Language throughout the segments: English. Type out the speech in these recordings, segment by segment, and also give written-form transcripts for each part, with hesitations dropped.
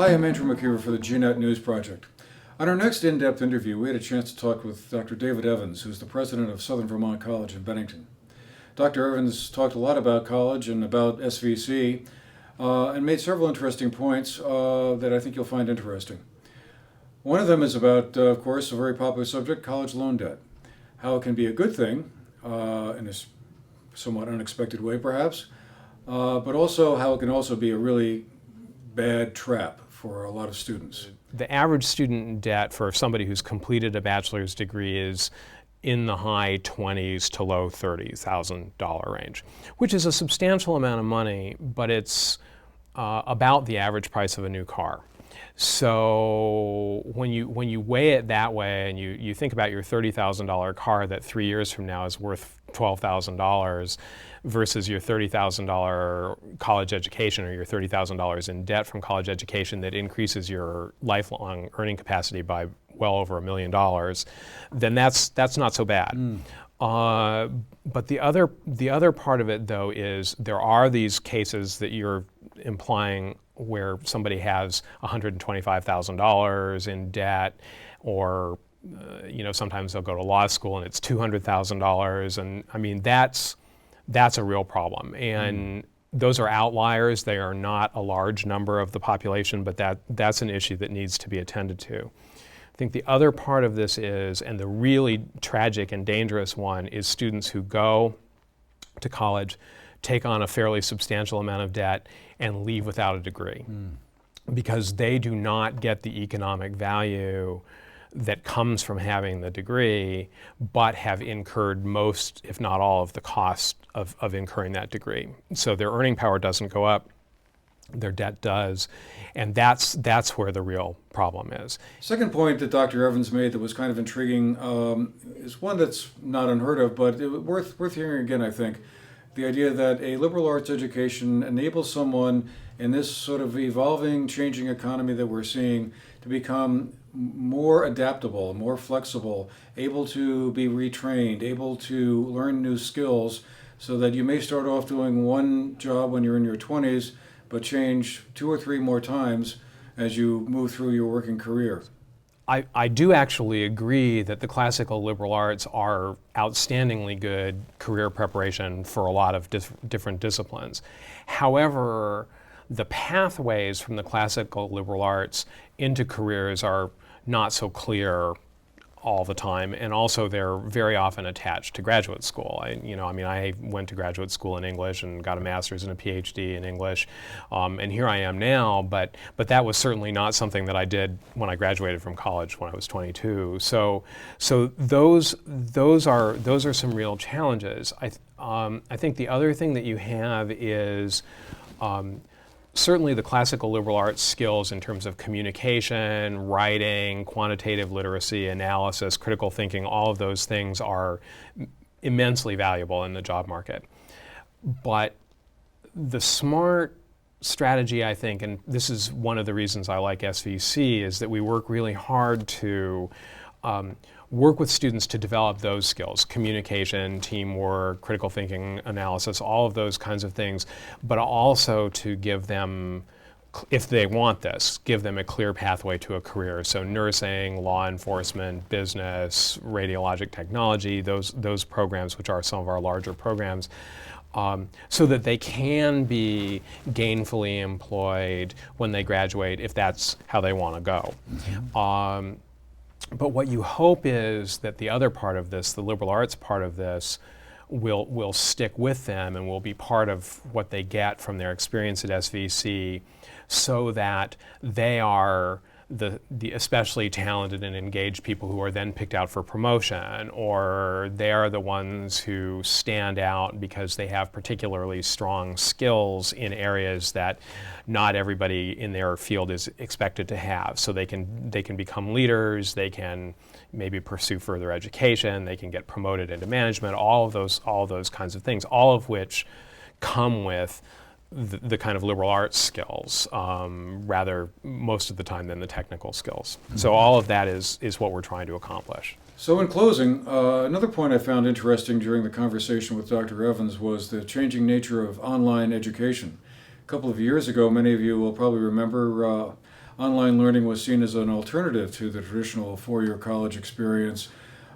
Hi, I'm Andrew McKeever for the GNAT News Project. On our next in-depth interview, we had a chance to talk with Dr. David Evans, who's the president of Southern Vermont College in Bennington. Dr. Evans talked a lot about college and about SVC and made several interesting points that I think you'll find interesting. One of them is about, of course, a very popular subject, college loan debt. How it can be a good thing, in a somewhat unexpected way perhaps, but also how it can also be a really bad trap for a lot of students. The average student in debt for somebody who's completed a bachelor's degree is in the high 20s to low $30,000 range, which is a substantial amount of money, but it's about the average price of a new car. So when you weigh it that way and you think about your $30,000 car that 3 years from now is worth $12,000 versus your $30,000 college education or your $30,000 in debt from college education that increases your lifelong earning capacity by well over $1 million, then that's not so bad. But the other part of it, though, is there are these cases that you're implying where somebody has $125,000 in debt, or sometimes they'll go to law school and it's $200,000, and I mean that's a real problem. And those are outliers. They are not a large number of the population, but that's an issue that needs to be attended to. I think the other part of this is, and the really tragic and dangerous one, is students who go to college, take on a fairly substantial amount of debt, and leave without a degree because they do not get the economic value that comes from having the degree, but have incurred most, if not all, of the cost of incurring that degree. So their earning power doesn't go up, their debt does, and that's where the real problem is. Second point that Dr. Evans made that was kind of intriguing is one that's not unheard of, but worth hearing again, I think. The idea that a liberal arts education enables someone in this sort of evolving, changing economy that we're seeing to become more adaptable, more flexible, able to be retrained, able to learn new skills, so that you may start off doing one job when you're in your 20s, but change 2 or 3 more times as you move through your working career. I do actually agree that the classical liberal arts are outstandingly good career preparation for a lot of different disciplines. However, the pathways from the classical liberal arts into careers are not so clear all the time, and also they're very often attached to graduate school. I went to graduate school in English and got a master's and a PhD in English, and here I am now. But that was certainly not something that I did when I graduated from college when I was 22. So those are some real challenges. I think the other thing that you have is certainly the classical liberal arts skills in terms of communication, writing, quantitative literacy, analysis, critical thinking, all of those things are immensely valuable in the job market. But the smart strategy, I think, and this is one of the reasons I like SVC, is that we work really hard to work with students to develop those skills: communication, teamwork, critical thinking, analysis, all of those kinds of things, but also to give them, if they want this, give them a clear pathway to a career. So nursing, law enforcement, business, radiologic technology, those programs, which are some of our larger programs, so that they can be gainfully employed when they graduate if that's how they want to go. But what you hope is that the other part of this, the liberal arts part of this, will stick with them and will be part of what they get from their experience at SVC, so that they are the especially talented and engaged people who are then picked out for promotion, or they are the ones who stand out because they have particularly strong skills in areas that not everybody in their field is expected to have. So they can become leaders, they can maybe pursue further education, they can get promoted into management, all of those kinds of things, all of which come with the kind of liberal arts skills, rather most of the time than the technical skills. So all of that is what we're trying to accomplish. So in closing, another point I found interesting during the conversation with Dr. Evans was the changing nature of online education. A couple of years ago, many of you will probably remember, online learning was seen as an alternative to the traditional four-year college experience,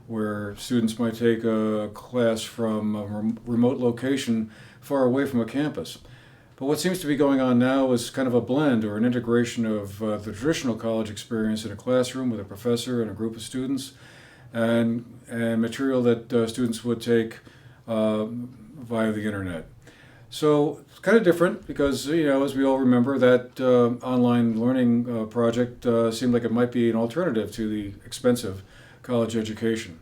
where students might take a class from a remote location far away from a campus. But what seems to be going on now is kind of a blend or an integration of the traditional college experience in a classroom with a professor and a group of students, and material that students would take via the internet. So it's kind of different because, as we all remember, that online learning project seemed like it might be an alternative to the expensive college education.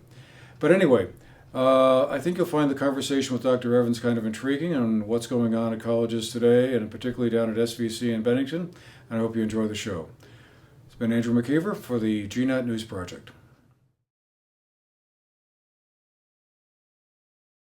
But anyway, I think you'll find the conversation with Dr. Evans kind of intriguing on what's going on at colleges today, and particularly down at SVC in Bennington, and I hope you enjoy the show. It's been Andrew McKeever for the GNAT News Project.